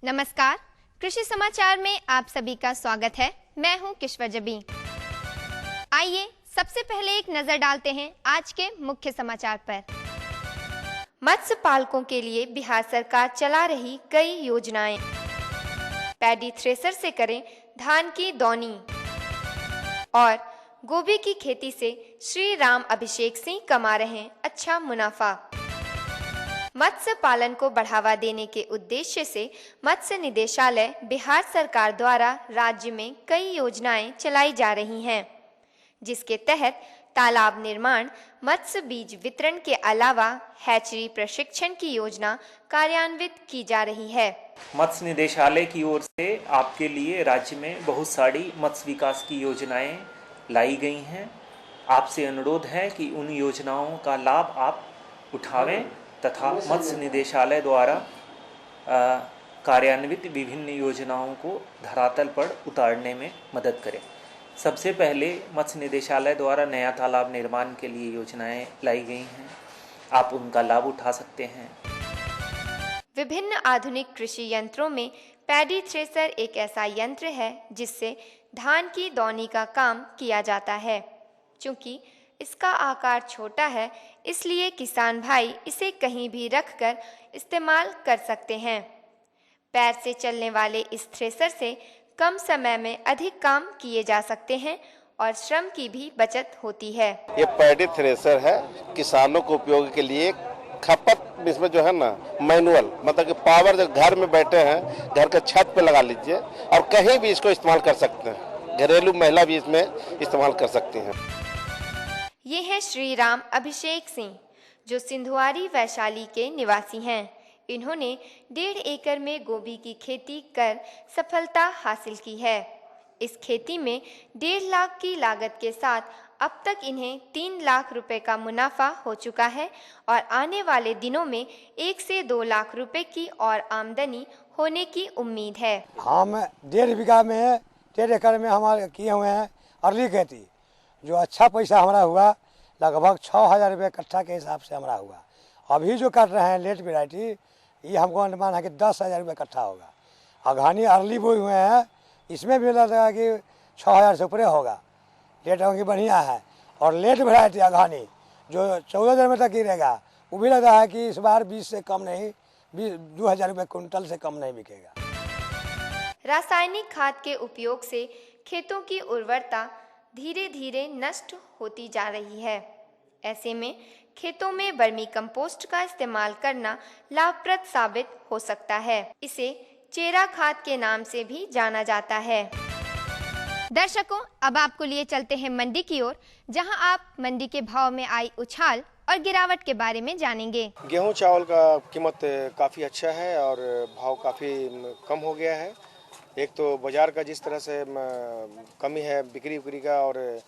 नमस्कार, कृषि समाचार में आप सभी का स्वागत है। मैं हूं किश्वर जबी। आइए सबसे पहले एक नजर डालते हैं आज के मुख्य समाचार पर। मत्स्य पालकों के लिए बिहार सरकार चला रही कई योजनाएं। पैडी थ्रेसर से करें धान की दौनी। और गोभी की खेती से श्री राम अभिषेक सिंह कमा रहे हैं अच्छा मुनाफा। मत्स्य पालन को बढ़ावा देने के उद्देश्य से मत्स्य निदेशालय बिहार सरकार द्वारा राज्य में कई योजनाएं चलाई जा रही हैं, जिसके तहत तालाब निर्माण, मत्स्य बीज वितरण के अलावा हैचरी प्रशिक्षण की योजना कार्यान्वित की जा रही है। मत्स्य निदेशालय की ओर से आपके लिए राज्य में बहुत सारी मत्स्य विकास की योजनाएं लाई गई हैं। आपसे अनुरोध है कि उन योजनाओं का लाभ आप उठावें तथा मत्स्य निदेशालय द्वारा कार्यान्वित विभिन्न योजनाओं को धरातल पर उतारने में मदद करें। सबसे पहले मत्स्य निदेशालय द्वारा नया तालाब निर्माण के लिए योजनाएं लाई गई हैं, आप उनका लाभ उठा सकते हैं। विभिन्न आधुनिक कृषि यंत्रों में पैडी थ्रेसर एक ऐसा यंत्र है जिससे धान की दौनी का काम किया जाता है। चूँकि इसका आकार छोटा है, इसलिए किसान भाई इसे कहीं भी रखकर इस्तेमाल कर सकते हैं। पैर से चलने वाले इस थ्रेसर से कम समय में अधिक काम किए जा सकते हैं और श्रम की भी बचत होती है। ये पैडी थ्रेसर है, किसानों को उपयोग के लिए। खपत इसमें जो है ना मैनुअल, मतलब कि पावर जो घर में बैठे हैं, घर के छत पे लगा लीजिए और कहीं भी इसको इस्तेमाल कर सकते हैं। घरेलू महिला भी इसमें इस्तेमाल कर सकती हैं। ये है श्री राम अभिषेक सिंह, जो सिंधुआरी वैशाली के निवासी हैं। इन्होंने 1.5 एकड़ में गोभी की खेती कर सफलता हासिल की है। इस खेती में 1.5 लाख की लागत के साथ अब तक इन्हें 3 लाख रुपए का मुनाफा हो चुका है और आने वाले दिनों में 1 से 2 लाख रुपए की और आमदनी होने की उम्मीद है। हम 1.5 बीघा में 1.5 एकड़ में हमारे किए हुए हैं अरली खेती, जो अच्छा पैसा हमारा हुआ, लगभग 6,000 रुपये कट्ठा के हिसाब से हमारा हुआ। अभी जो कर रहे हैं लेट वेराइटी, ये हमको अनुमान है कि 10,000 रुपये कट्ठा होगा। अघानी अर्ली बोए हुए हैं, इसमें भी लगा कि 6,000 से ऊपर होगा। लेट की बढ़िया है। और लेट वेराइटी अघानी जो 14 दिन में तक गिरेगा, वो भी लगा है कि इस बार 20 से कम नहीं, 2,000 रुपये कुंटल से कम नहीं बिकेगा। रासायनिक खाद के उपयोग से खेतों की उर्वरता धीरे धीरे नष्ट होती जा रही है। ऐसे में खेतों में वर्मी कंपोस्ट का इस्तेमाल करना लाभप्रद साबित हो सकता है। इसे चेरा खाद के नाम से भी जाना जाता है। दर्शकों, अब आपको लिए चलते हैं मंडी की ओर, जहां आप मंडी के भाव में आई उछाल और गिरावट के बारे में जानेंगे। गेहूं चावल का कीमत काफ़ी अच्छा है और भाव काफ़ी कम हो गया है। एक तो बाज़ार का जिस तरह से कमी है बिक्री का, और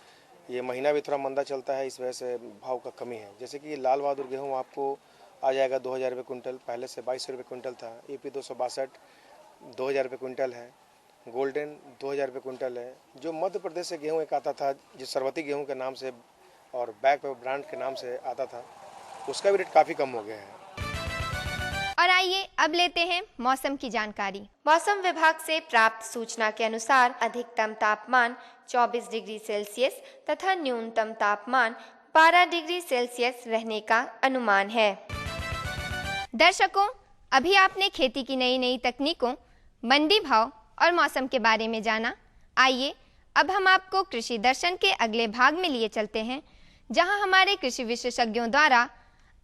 ये महीना भी थोड़ा मंदा चलता है, इस वजह से भाव का कमी है। जैसे कि लाल बहादुर गेहूं आपको आ जाएगा 2,000 रुपये कुंटल, पहले से 2,200 रुपये कुंटल था। EP 262 2,000 रुपये कुंटल है। गोल्डन 2,000 रुपये कुंटल है। जो मध्य प्रदेश से गेहूँ एक आता था, जो सरवती गेहूँ के नाम से और बैक ब्रांड के नाम से आता था, उसका भी रेट काफ़ी कम हो गया है। और आइए अब लेते हैं मौसम की जानकारी। मौसम विभाग से प्राप्त सूचना के अनुसार अधिकतम तापमान 24 डिग्री सेल्सियस तथा न्यूनतम तापमान 12 डिग्री सेल्सियस रहने का अनुमान है। दर्शकों, अभी आपने खेती की नई नई तकनीकों, मंडी भाव और मौसम के बारे में जाना। आइए अब हम आपको कृषि दर्शन के अगले भाग में लिए चलते हैं, जहां हमारे कृषि विशेषज्ञों द्वारा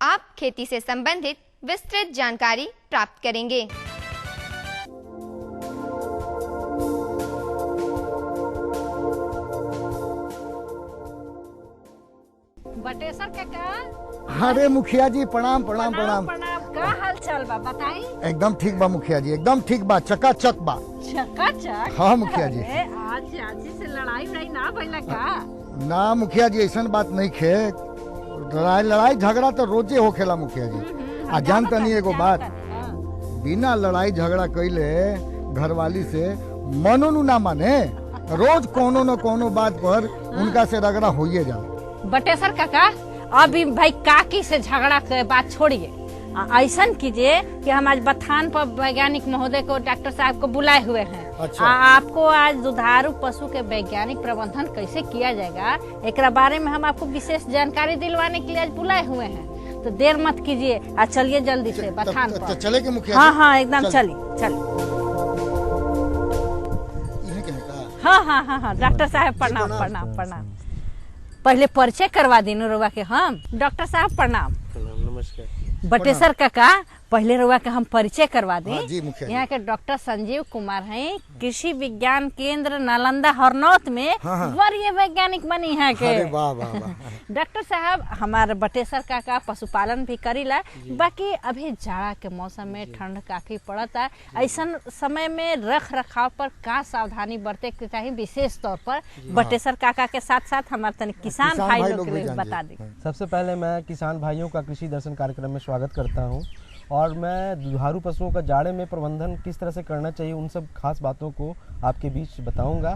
आप खेती से संबंधित विस्तृत जानकारी प्राप्त करेंगे। बटेसर के का? अरे मुखिया जी प्रणाम प्रणाम प्रणाम। का हाल चाल बा बताई? एकदम ठीक बा मुखिया जी, एकदम ठीक बा, चकाचक बा। चकाचक? हाँ मुखिया जी। आज आजी से लड़ाई ना भइला का? ना मुखिया जी, ऐसा बात नहीं खे। लड़ाई झगड़ा तो रोजे होखेला मुखिया जी। आ जानता नहीं एगो बात, बिना लड़ाई झगड़ा कैले घरवाली से मनो ना माने, रोज कोनो न कोनो बात पर उनका से रगड़ा होइए जा। बटेसर काका, अभी भाई काकी से झगड़ा के बात छोड़िए, ऐसा कीजिए कि हम आज बथान पर वैज्ञानिक महोदय को, डॉक्टर साहब को बुलाए हुए हैं। अच्छा। आपको आज दुधारू पशु के वैज्ञानिक प्रबंधन कैसे किया जाएगा एक बारे में हम आपको विशेष जानकारी दिलवाने के लिए आज बुलाए हुए हैं। तो देर मत कीजिए, आज चलिए जल्दी से बथान पर। चले के मुखिया हाँ जी? हाँ एकदम चलिए चलिए। इन्हें कहने का? हाँ हाँ हाँ हाँ डॉक्टर साहब प्रणाम प्रणाम प्रणाम। पहले परिचय करवा देनु रउआ के हम। डॉक्टर साहब प्रणाम। नमस्कार। बटेसर काका पहले रउआ के हम परिचय करवा दें। हाँ जी, मुखिया जी। यहाँ के डॉक्टर संजीव कुमार हैं, कृषि विज्ञान केंद्र नालंदा हरनौत में वरीय वैज्ञानिक बनी है के। अरे वाह वाह वाह। डॉक्टर साहब हमारे बटेसर काका पशुपालन भी करीला। बाकी अभी जाड़ा के मौसम में ठंड काफी पड़ता, ऐसा समय में रख रखाव पर का सावधानी बरते के चाहिए, विशेष तौर पर बटेसर काका के साथ साथ हमारे तनिक किसान भाई लोग के भी लिए जानिए। बता दी। सबसे पहले मैं किसान भाइयों का कृषि दर्शन कार्यक्रम में स्वागत करता हूं और मैं दुधारू पशुओं का जाड़े में प्रबंधन किस तरह से करना चाहिए उन सब खास बातों को आपके बीच बताऊंगा।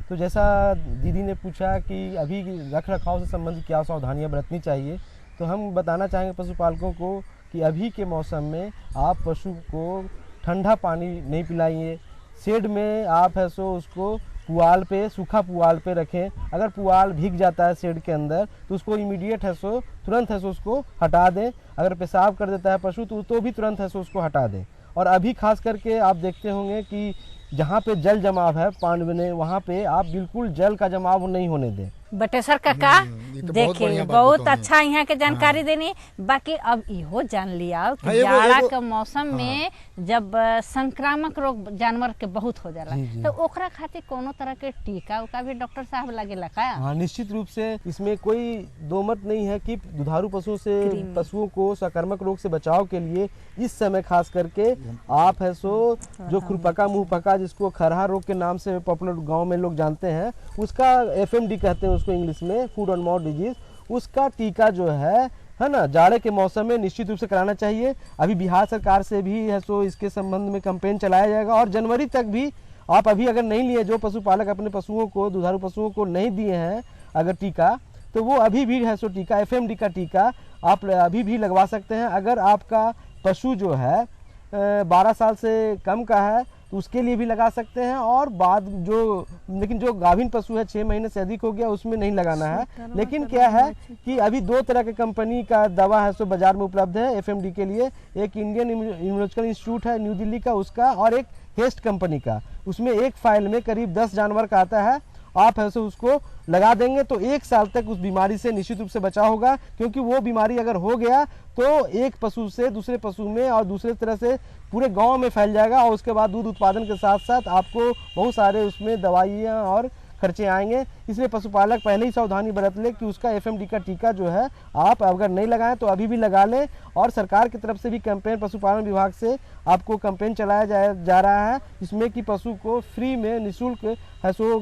तो जैसा दीदी ने पूछा कि अभी रख रखाव से संबंधित क्या सावधानियां बरतनी चाहिए, तो हम बताना चाहेंगे पशुपालकों को कि अभी के मौसम में आप पशु को ठंडा पानी नहीं पिलाइए। शेड में आप है सो उसको पुआल पे, सूखा पुआल पे रखें। अगर पुआल भीग जाता है शेड के अंदर तो उसको इमीडिएट है सो तुरंत है सो उसको हटा दें। अगर पेशाब कर देता है पशु तो भी तुरंत है सो उसको हटा दें। और अभी खास करके आप देखते होंगे कि जहाँ पे जल जमाव है पानी में, वहाँ पे आप बिल्कुल जल का जमाव नहीं होने दें। बटेसर काका ये तो बहुत देखिए बढ़िया बात बहुत बताई। अच्छा यहाँ के जानकारी देनी। बाकी अब इहो जान लिया हाँ, कि एगो- जाड़ा एगो- के मौसम में जब संक्रामक रोग जानवर के बहुत हो जाला, तो ओकरा खातिर कोनो तरह के टीका उका भी डॉक्टर साहब लगेला का? हाँ, निश्चित रूप से इसमें कोई दो मत नहीं है कि दुधारू पशुओं से पशुओं को संक्रामक रोग से बचाव के लिए इस समय खास करके आप है सो जो खुरपका मुंहपका जिसको खरहा रोग के नाम से पॉपुलर गांव में लोग जानते हैं, उसका FMD कहते हैं उसको इंग्लिश में, फूड एंड माउथ डिजीज, उसका टीका जो है ना जाड़े के मौसम में निश्चित रूप से कराना चाहिए। अभी बिहार सरकार से भी है सो इसके संबंध में कैंपेन चलाया जाएगा और जनवरी तक भी आप अभी अगर नहीं लिए, जो पशुपालक अपने पशुओं को, दुधारू पशुओं को नहीं दिए हैं अगर टीका, तो वो अभी भी है सो टीका, FMD का टीका आप अभी भी लगवा सकते हैं। अगर आपका पशु जो है 12 साल से कम का है तो उसके लिए भी लगा सकते हैं। और बाद लेकिन जो गाभिन पशु है 6 महीने से अधिक हो गया उसमें नहीं लगाना है। लेकिन क्या है कि अभी 2 तरह के कंपनी का दवा है सो बाजार में उपलब्ध है FMD के लिए। एक इंडियन इम्यूनोलॉजिकल इंस्टीट्यूट है न्यू दिल्ली का, उसका, और एक हेस्ट कंपनी का। उसमें एक फाइल में करीब 10 जानवर का आता है। आप है सो उसको लगा देंगे तो 1 साल तक उस बीमारी से निश्चित रूप से बचाव होगा, क्योंकि वो बीमारी अगर हो गया तो एक पशु से दूसरे पशु में और दूसरे तरह से पूरे गांव में फैल जाएगा और उसके बाद दूध उत्पादन के साथ साथ आपको बहुत सारे उसमें दवाइयाँ और खर्चे आएंगे। इसलिए पशुपालक पहले ही सावधानी बरत ले कि उसका FMD का टीका जो है आप अगर नहीं लगाएं तो अभी भी लगा लें। और सरकार की तरफ से भी कैंपेन पशुपालन विभाग से आपको कैंपेन चलाया जा रहा है, जिसमें कि पशु को फ्री में निःशुल्क है सो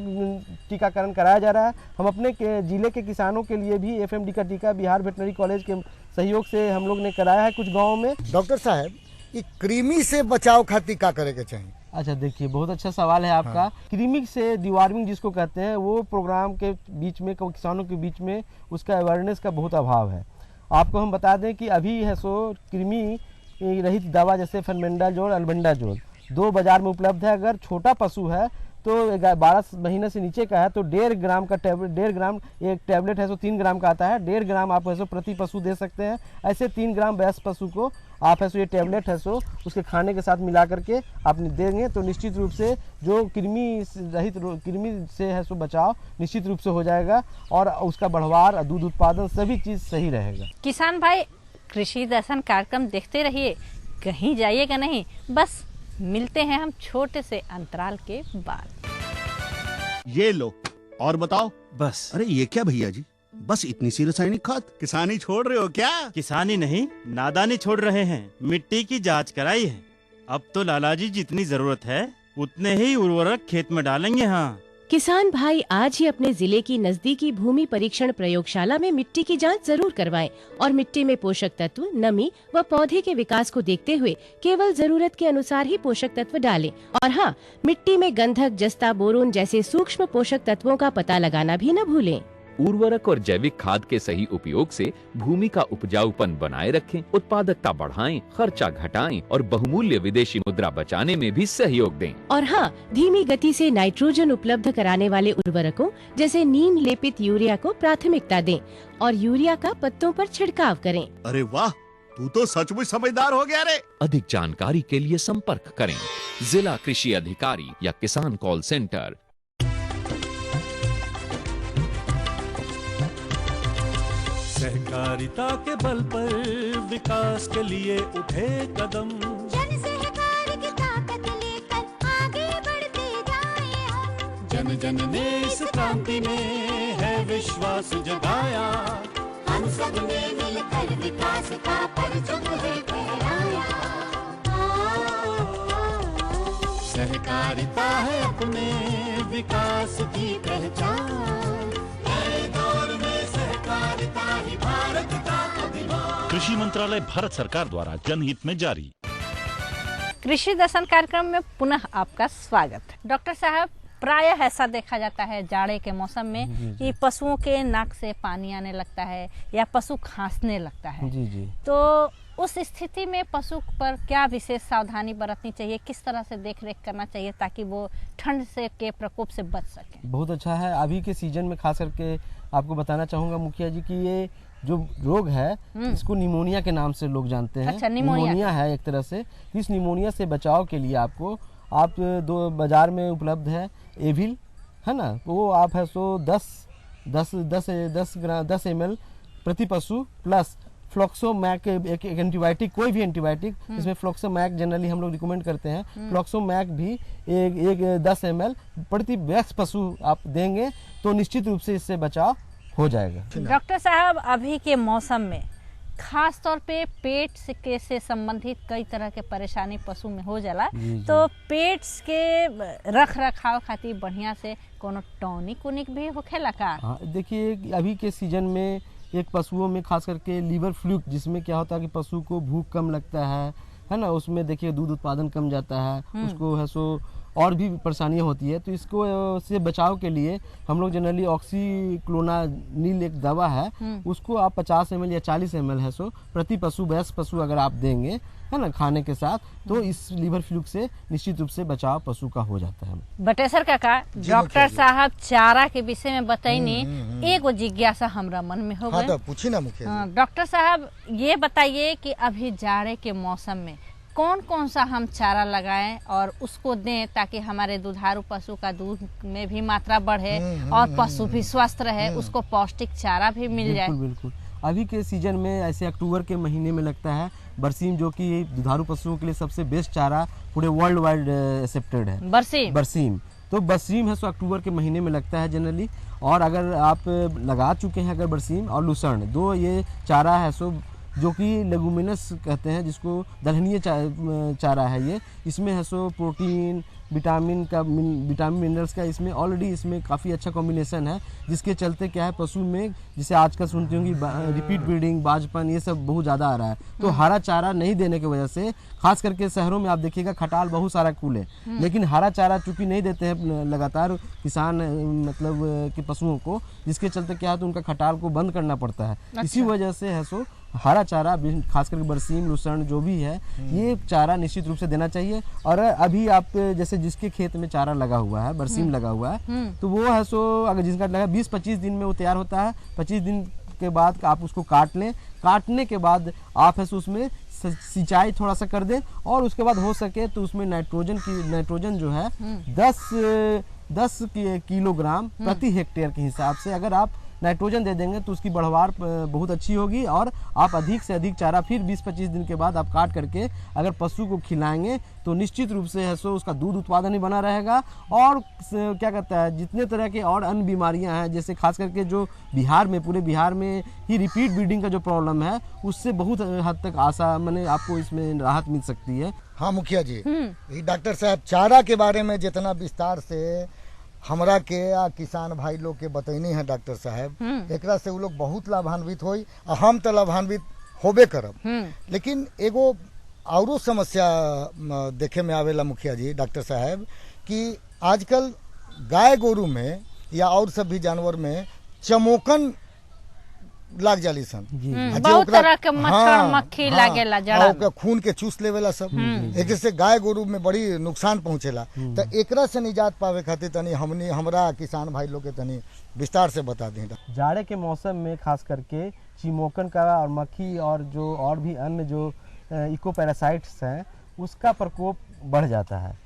टीकाकरण कराया जा रहा है। हम अपने जिले के किसानों के लिए भी FMD का टीका बिहार वेटनरी कॉलेज के सहयोग से हम लोग ने कराया है कुछ गाँव में। डॉक्टर साहब, ये कृमि से बचाव खातिर क्या करे के चाहिए? अच्छा, देखिए बहुत अच्छा सवाल है आपका। हाँ। कृमि से डिवार्मिंग जिसको कहते हैं, वो प्रोग्राम के बीच में किसानों के बीच में उसका अवेयरनेस का बहुत अभाव है। आपको हम बता दें कि अभी है सो कृमि रहित दवा जैसे फर्मेंडाजोल, अल्बेंडाजोल 2 बाजार में उपलब्ध है। अगर छोटा पशु है तो 12 महीने से नीचे का है तो 1.5 ग्राम का टैबलेट, 1.5 ग्राम एक टैबलेट है सो 3 ग्राम का आता है। 1.5 ग्राम आप है सो प्रति पशु दे सकते हैं। ऐसे 3 ग्राम वयस्क पशु को आप है सो ये टैबलेट है सो उसके खाने के साथ मिला करके आप देंगे तो निश्चित रूप से जो कृमि से है सो बचाव निश्चित रूप से हो जाएगा और उसका बढ़वार, दूध उत्पादन सभी चीज़ सही रहेगा। किसान भाई कृषि दर्शन कार्यक्रम देखते रहिए, कहीं जाइएगा नहीं। बस मिलते हैं हम छोटे से अंतराल के बाद। ये लो और बताओ। बस। अरे ये क्या भैया जी, बस इतनी सी रासायनिक खाद? किसानी छोड़ रहे हो क्या? किसानी नहीं, नादानी छोड़ रहे हैं। मिट्टी की जांच कराई है। अब तो लालाजी जितनी जरूरत है उतने ही उर्वरक खेत में डालेंगे। हाँ, किसान भाई आज ही अपने जिले की नजदीकी भूमि परीक्षण प्रयोगशाला में मिट्टी की जांच जरूर करवाएं और मिट्टी में पोषक तत्व, नमी व पौधे के विकास को देखते हुए केवल जरूरत के अनुसार ही पोषक तत्व डालें। और हाँ, मिट्टी में गंधक, जस्ता, बोरोन जैसे सूक्ष्म पोषक तत्वों का पता लगाना भी न भूलें। उर्वरक और जैविक खाद के सही उपयोग से भूमि का उपजाऊपन बनाए रखें, उत्पादकता बढ़ाएं, खर्चा घटाएं और बहुमूल्य विदेशी मुद्रा बचाने में भी सहयोग दें। और हाँ, धीमी गति से नाइट्रोजन उपलब्ध कराने वाले उर्वरकों जैसे नीम लेपित यूरिया को प्राथमिकता दें और यूरिया का पत्तों पर छिड़काव करें। अरे वाह, तू तो सचमुच समझदार हो गया रे। अधिक जानकारी के लिए संपर्क करें जिला कृषि अधिकारी या किसान कॉल सेंटर। सहकारिता के बल पर विकास के लिए उठे कदम, जन सहकार की ताकत लेकर आगे बढ़ते जाएं हम। जन जन ने इस क्रांति में है विश्वास जगाया, हम सब ने मिलकर विकास का परचम है फहराया। सहकारिता है अपने विकास की पहचान, नए दौर में सहकारिता ही भारत का अभिमान। कृषि मंत्रालय भारत सरकार द्वारा जनहित में जारी। कृषि दर्शन कार्यक्रम में पुनः आपका स्वागत है। डॉक्टर साहब, प्रायः ऐसा देखा जाता है जाड़े के मौसम में कि पशुओं के नाक से पानी आने लगता है या पशु खांसने लगता है। जी। तो उस स्थिति में पशु पर क्या विशेष सावधानी बरतनी चाहिए, किस तरह से देख रेख करना चाहिए ताकि वो ठंड से के प्रकोप से बच सके? बहुत अच्छा है। अभी के सीजन में खास करके आपको बताना चाहूँगा मुखिया जी कि ये जो रोग है इसको निमोनिया के नाम से लोग जानते हैं। अच्छा, निमोनिया है एक तरह से। इस निमोनिया से बचाव के लिए आपको दो बाजार में उपलब्ध है एविल, है ना, वो आप है सो 10 ml प्रति पशु प्लस फ्लॉक्सोमैक, एक एंटीबायोटिक, कोई भी एंटीबायोटिक, इसमें फ्लॉक्सोमैक जनरली हम लोग रिकमेंड करते हैं। फ्लॉक्सोमैक भी एक 10 ml प्रति वयस्क पशु आप देंगे तो निश्चित रूप से इससे बचाव हो जाएगा। डॉक्टर साहब, अभी के मौसम में खास तौर पे पेट से संबंधित कई तरह के परेशानी पशु में हो जाला, तो पेट के रख रखाव खातिर बढ़िया से कोनो टॉनिक उनिक भी होखेला का? हाँ, देखिए अभी के सीजन में एक पशुओं में खास करके लीवर फ्लूक, जिसमें क्या होता है कि पशु को भूख कम लगता है ना, उसमें देखिए दूध उत्पादन कम जाता है, उसको है सो और भी परेशानियां होती है। तो इसको से बचाव के लिए हम लोग जनरली ऑक्सीक्लोनानिल एक दवा है, उसको आप 50 ml या 40 ml है सो प्रति पशु, वयस्क पशु अगर आप देंगे, है ना, खाने के साथ, तो इस लीवर फ्लूक से निश्चित रूप से बचाव पशु का हो जाता है। बटेसर काका, डॉक्टर साहब चारा के विषय में बताइए, एगो जिज्ञासा हमरा मन में हो गई। पूछी ना मुखिया। डॉक्टर साहब, ये बताइए कि अभी जाड़े के मौसम में कौन कौन सा हम चारा लगाएं और उसको दें ताकि हमारे दुधारू पशु का दूध में भी मात्रा बढ़े और पशु भी स्वस्थ रहे, उसको पौष्टिक चारा भी मिल जाए। बिल्कुल। अभी के सीजन में ऐसे अक्टूबर के महीने में लगता है बरसीम, जो कि दुधारू पशुओं के लिए सबसे बेस्ट चारा पूरे वर्ल्ड वाइड एक्सेप्टेड है। बरसीम तो बरसीम है सो अक्टूबर के महीने में लगता है जनरली। और अगर आप लगा चुके हैं अगर बरसीम और लुसर्न, दो ये चारा है सो जो कि लेगुमिनस कहते हैं, जिसको दलहनीय चारा है ये। इसमें है सो प्रोटीन, विटामिन मिनरल्स का इसमें ऑलरेडी इसमें काफ़ी अच्छा कॉम्बिनेशन है, जिसके चलते क्या है पशु में, जिसे आजकल सुनते होंगे रिपीट ब्रीडिंग, बाजपन, ये सब बहुत ज़्यादा आ रहा है। तो हरा चारा नहीं देने की वजह से खास करके शहरों में आप देखिएगा खटाल बहुत सारा कूल है, लेकिन हरा चारा चूँकि नहीं देते हैं लगातार किसान मतलब कि पशुओं को, जिसके चलते क्या है तो उनका खटाल को बंद करना पड़ता है। इसी वजह से है सो हरा चारा खास करके बरसीम, लुसर्न जो भी है, ये चारा निश्चित रूप से देना चाहिए। और अभी आप जैसे जिसके खेत में चारा लगा हुआ है, बरसीम लगा हुआ है, तो वो है सो अगर जिसका लगा 20-25 दिन में वो तैयार होता है। 25 दिन के बाद आप उसको काट लें। काटने के बाद आप है सो उसमें सिंचाई थोड़ा सा कर दें और उसके बाद हो सके तो उसमें नाइट्रोजन जो है 10 किलोग्राम प्रति हेक्टेयर के हिसाब से अगर आप नाइट्रोजन दे देंगे तो उसकी बढ़वार बहुत अच्छी होगी। और आप अधिक से अधिक चारा फिर 20-25 दिन के बाद आप काट करके अगर पशु को खिलाएंगे तो निश्चित रूप से है सो उसका दूध उत्पादन ही बना रहेगा। और क्या कहता है, जितने तरह के और अन्य बीमारियां हैं, जैसे खास करके जो बिहार में, पूरे बिहार में ही रिपीट ब्रीडिंग का जो प्रॉब्लम है, उससे बहुत हद तक आपको इसमें राहत मिल सकती है। हाँ मुखिया जी, डॉक्टर साहब चारा के बारे में जितना विस्तार से हमरा के किसान भाई लोग के बतैनी है डॉक्टर साहब, एकरा से वो लोग बहुत लाभान्वित होई, हम तो लाभान्वित होबे करब। लेकिन एगो औरो समस्या देखे में आवेला मुखिया जी, डॉक्टर साहब, कि आजकल गाय गोरू में या और सब भी जानवर में चमोकन लाग जाली सन बहुत तरह के मच्छर मक्खी लागेला जड़ा ओकर खून के चूस लेवेला सब। एक से गाय गोरु में बड़ी नुकसान पहुंचेला। तो एकरा से निजात पावे खातिर तनी हमरा किसान भाई लोग के तनी विस्तार से बता दें। जाड़े के मौसम में खास करके चिमोकन का और मक्खी और जो और भी अन्य जो इको पैरासाइट्स हैं उसका प्रकोप बढ़ जाता है।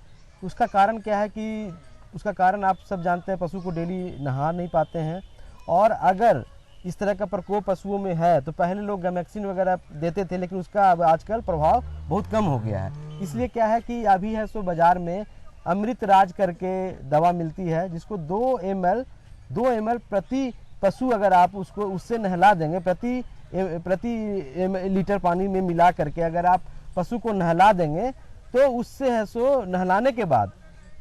उसका कारण क्या है कि उसका कारण आप सब जानते हैं, पशु को डेली नहा नहीं पाते हैं, और अगर इस तरह का प्रकोप पशुओं में है तो पहले लोग गैमेक्सिन वगैरह देते थे, लेकिन उसका अब आजकल प्रभाव बहुत कम हो गया है। इसलिए क्या है कि अभी है सो बाज़ार में अमृत राज करके दवा मिलती है, जिसको 2 ml प्रति पशु अगर आप उसको उससे नहला देंगे, प्रति लीटर पानी में मिला करके अगर आप पशु को नहला देंगे तो उससे है सो नहलाने के बाद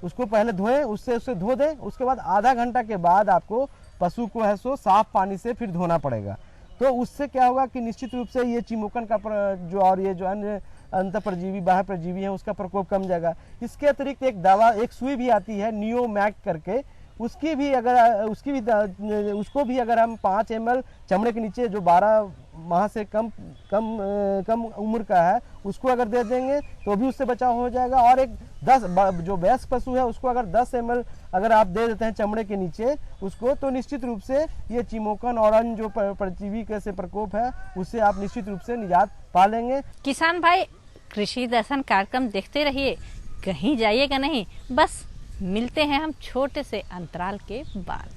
उसको पहले धोएं, उससे धो दें, उसके बाद आधा घंटा के बाद आपको पशु को है सो साफ पानी से फिर धोना पड़ेगा। तो उससे क्या होगा कि निश्चित रूप से ये चिमोकन का जो और ये जो अन्य अंतःपरजीवी बाह्य परजीवी है उसका प्रकोप कम जाएगा। इसके अतिरिक्त एक दवा, एक सुई भी आती है नियोमैक करके, उसको भी अगर हम 5 ml चमड़े के नीचे जो 12 माह से कम उम्र का है उसको अगर दे देंगे तो भी उससे बचाव हो जाएगा। और एक 10 जो वयस्क पशु है उसको अगर 10 ml अगर आप दे देते हैं चमड़े के नीचे उसको, तो निश्चित रूप से ये चिमोकन और अन्य जो परजीवी के से प्रकोप है उससे आप निश्चित रूप से निजात पा लेंगे। किसान भाई, कृषि दर्शन कार्यक्रम देखते रहिए, कहीं जाइएगा नहीं। बस मिलते हैं हम छोटे से अंतराल के बाद।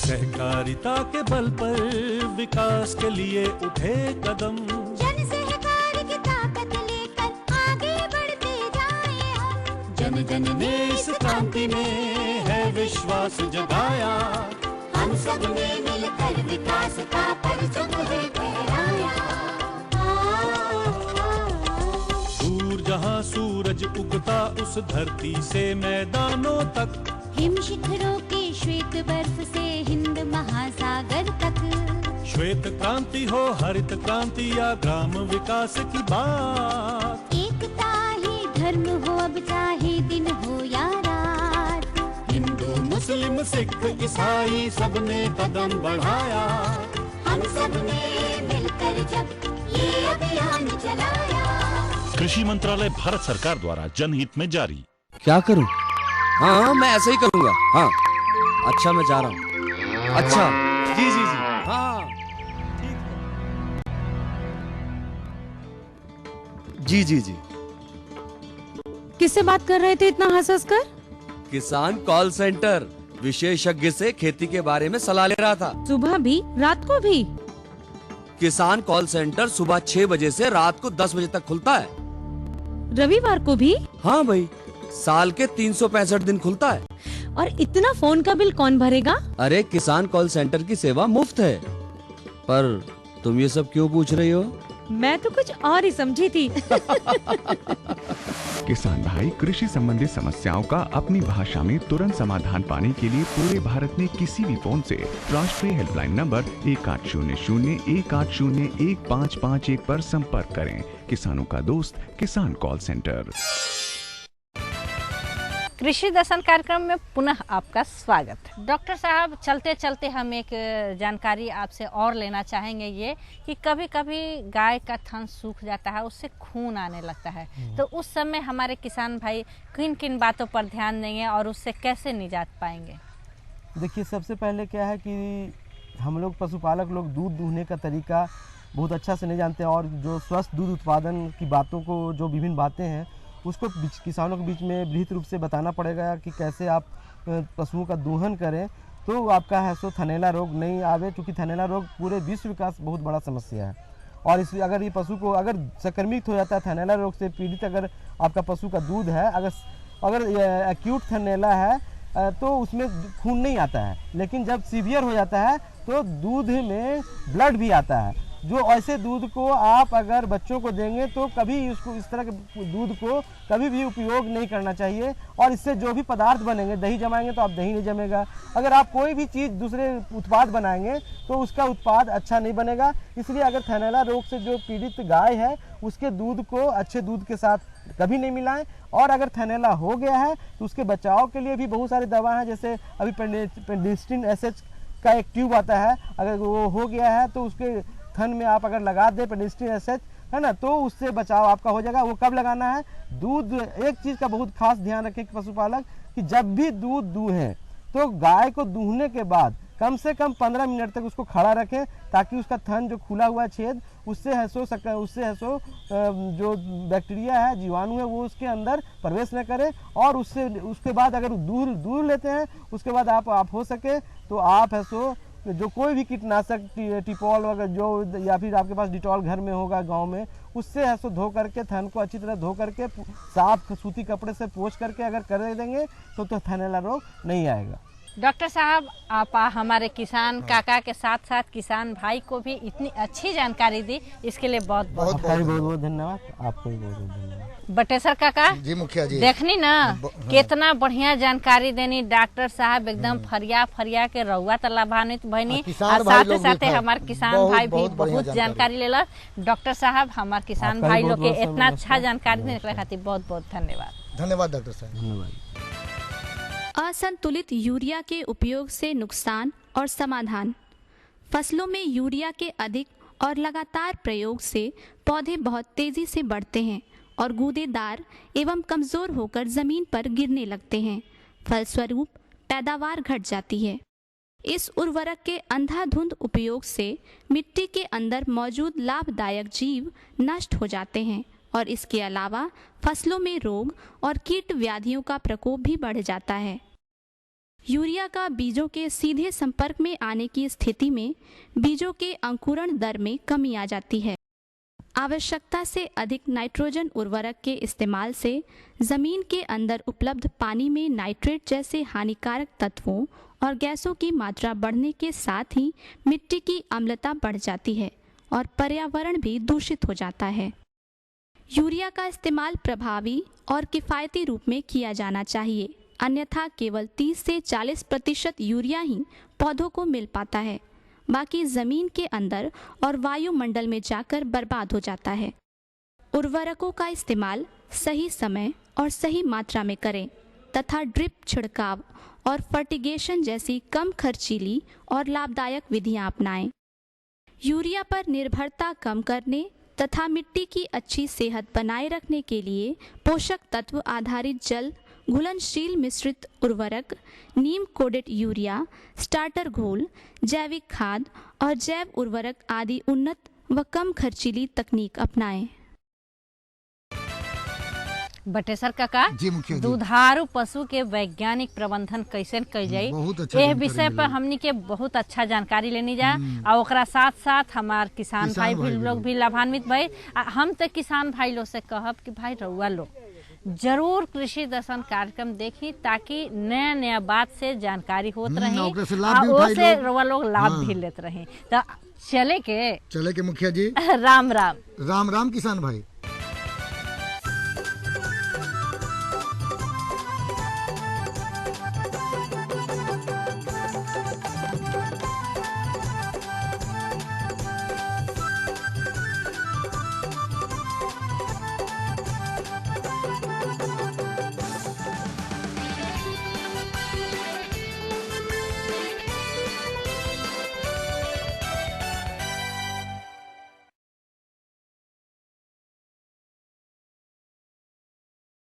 सहकारिता के बल पर विकास के लिए उठे कदम, जन सहकार की ताकत लेकर आगे बढ़ते जाएं हम। जन जन ने इस क्रांति में है विश्वास जगाया, हम सब ने मिलकर विकास का परचम है फहराया। दूर जहां सूरज उगता उस धरती से मैदानों तक, हिम शिखरों के श्वेत बर्फ से हिंद महासागर तक, श्वेत क्रांति हो हरित क्रांति या ग्राम विकास की बात, एकता ही धर्म हो अब चाहे दिन हो या रात, हिंदू मुस्लिम सिख ईसाई सबने कदम बढ़ाया, हम सब ने मिलकर जब ये अभियान चलाया। कृषि मंत्रालय भारत सरकार द्वारा जनहित में जारी। क्या करूं? हाँ मैं ऐसे ही करूंगा। हाँ अच्छा मैं जा रहा हूँ। अच्छा जी जी जी हाँ जी जी जी। किससे बात कर रहे थे इतना हंस कर? किसान कॉल सेंटर, विशेषज्ञ से खेती के बारे में सलाह ले रहा था। सुबह भी रात को भी? किसान कॉल सेंटर सुबह 6 बजे से रात को 10 बजे तक खुलता है। रविवार को भी? हाँ भाई, साल के 365 दिन खुलता है। और इतना फोन का बिल कौन भरेगा? अरे किसान कॉल सेंटर की सेवा मुफ्त है। पर तुम ये सब क्यों पूछ रही हो? मैं तो कुछ और ही समझी थी। किसान भाई, कृषि संबंधी समस्याओं का अपनी भाषा में तुरंत समाधान पाने के लिए पूरे भारत में किसी भी फोन से राष्ट्रीय हेल्पलाइन नंबर 1800-1801-1551 पर संपर्क करें। किसानों का दोस्त किसान कॉल सेंटर। कृषि दर्शन कार्यक्रम में पुनः आपका स्वागत है। डॉक्टर साहब, चलते चलते हम एक जानकारी आपसे और लेना चाहेंगे, ये कि कभी कभी गाय का थन सूख जाता है, उससे खून आने लगता है, तो उस समय हमारे किसान भाई किन किन बातों पर ध्यान देंगे और उससे कैसे निजात पाएंगे? देखिए, सबसे पहले क्या है कि हम लोग पशुपालक लोग दूध दूहने का तरीका बहुत अच्छा से नहीं जानते हैं, और जो स्वस्थ दूध उत्पादन की बातों को, जो विभिन्न बातें हैं उसको किसानों के बीच में विहित रूप से बताना पड़ेगा कि कैसे आप पशुओं का दोहन करें तो आपका है सो थनैला रोग नहीं आवे, क्योंकि थनैला रोग पूरे विश्व का बहुत बड़ा समस्या है। और इसलिए अगर ये पशु को अगर संक्रमित हो जाता है, थनैला रोग से पीड़ित अगर आपका पशु का दूध है, अगर एक्यूट थनैला है तो उसमें खून नहीं आता है, लेकिन जब सीवियर हो जाता है तो दूध में ब्लड भी आता है। जो ऐसे दूध को आप अगर बच्चों को देंगे तो कभी उसको इस तरह के दूध को कभी भी उपयोग नहीं करना चाहिए। और इससे जो भी पदार्थ बनेंगे, दही जमाएंगे तो आप दही नहीं जमेगा। अगर आप कोई भी चीज़ दूसरे उत्पाद बनाएंगे तो उसका उत्पाद अच्छा नहीं बनेगा। इसलिए अगर थैलेला रोग से जो पीड़ित गाय है उसके दूध को अच्छे दूध के साथ कभी नहीं मिलाएं। और अगर थैलेला हो गया है तो उसके बचाव के लिए भी बहुत सारी दवा हैं, जैसे अभी पेंडिस्टिन एसएच का एक ट्यूब आता है, अगर वो हो गया है तो उसके थन में आप अगर लगा दें पेंडिस्टिन एसएच, है ना, तो उससे बचाव आपका हो जाएगा। वो कब लगाना है? दूध, एक चीज़ का बहुत खास ध्यान रखें पशुपालक कि जब भी दूध दूहें तो गाय को दूहने के बाद कम से कम 15 मिनट तक उसको खड़ा रखें, ताकि उसका थन जो खुला हुआ छेद उससे जो बैक्टीरिया है, जीवाणु है, वो उसके अंदर प्रवेश न करे। और उसके बाद अगर दूध लेते हैं उसके बाद आप हो सके तो आप है सो जो कोई भी कीटनाशक टिपॉल वगैरह जो, या फिर आपके पास डिटॉल घर में होगा गांव में, उससे है सो धो करके थन को अच्छी तरह धो करके साफ सूती कपड़े से पोंछ करके अगर कर देंगे तो थैलेला रोग नहीं आएगा। डॉक्टर साहब, आप हमारे किसान काका के साथ साथ किसान भाई को भी इतनी अच्छी जानकारी दी, इसके लिए बहुत बहुत धन्यवाद। आपको भी बहुत धन्यवाद। बटेसर काका जी, मुखिया जी, देखनी ना कितना बढ़िया जानकारी देनी डॉक्टर साहब, एकदम फरिया के रउआ तो लाभान्वित भइनी, और साथ साथ हमारे किसान भाई भी बहुत जानकारी लेला। डॉक्टर साहब, हमारे किसान भाई लोग के इतना अच्छा जानकारी देने के खातिर बहुत बहुत धन्यवाद। धन्यवाद डॉक्टर साहब, धन्यवाद। असंतुलित यूरिया के उपयोग से नुकसान और समाधान। फसलों में यूरिया के अधिक और लगातार प्रयोग से पौधे बहुत तेजी से बढ़ते हैं और गूदेदार एवं कमजोर होकर जमीन पर गिरने लगते हैं। फलस्वरूप पैदावार घट जाती है। इस उर्वरक के अंधाधुंध उपयोग से मिट्टी के अंदर मौजूद लाभदायक जीव नष्ट हो जाते हैं और इसके अलावा फसलों में रोग और कीट व्याधियों का प्रकोप भी बढ़ जाता है। यूरिया का बीजों के सीधे संपर्क में आने की स्थिति में बीजों के अंकुरण दर में कमी आ जाती है। आवश्यकता से अधिक नाइट्रोजन उर्वरक के इस्तेमाल से जमीन के अंदर उपलब्ध पानी में नाइट्रेट जैसे हानिकारक तत्वों और गैसों की मात्रा बढ़ने के साथ ही मिट्टी की अम्लता बढ़ जाती है और पर्यावरण भी दूषित हो जाता है। यूरिया का इस्तेमाल प्रभावी और किफ़ायती रूप में किया जाना चाहिए, अन्यथा केवल 30 से 40% यूरिया ही पौधों को मिल पाता है, बाकी जमीन के अंदर और वायुमंडल में जाकर बर्बाद हो जाता है। उर्वरकों का इस्तेमाल सही समय और सही मात्रा में करें तथा ड्रिप छिड़काव और फर्टिगेशन जैसी कम खर्चीली और लाभदायक विधियां अपनाएं। यूरिया पर निर्भरता कम करने तथा मिट्टी की अच्छी सेहत बनाए रखने के लिए पोषक तत्व आधारित जल घुलनशील मिश्रित उर्वरक, नीम कोडेड यूरिया, स्टार्टर घोल, जैविक खाद और जैव उर्वरक आदि उन्नत व कम खर्चीली तकनीक अपनाएं। बटेसर काका, दुधारू पशु के वैज्ञानिक प्रबंधन कैसे कल जाये, यह विषय पर हमनी के बहुत अच्छा जानकारी लेनी जा और ओकरा साथ साथ हमार किसान भाई भी लोग भी लाभान्वित भई। हम तो किसान भाई लोग से कहब कि भाई रउआ लोग जरूर कृषि दर्शन कार्यक्रम देखी, ताकि नया नया बात से जानकारी होत रहे और रउआ लोग लाभ भी लेते रहे। तो चले के मुखिया जी, राम राम। राम राम किसान भाई।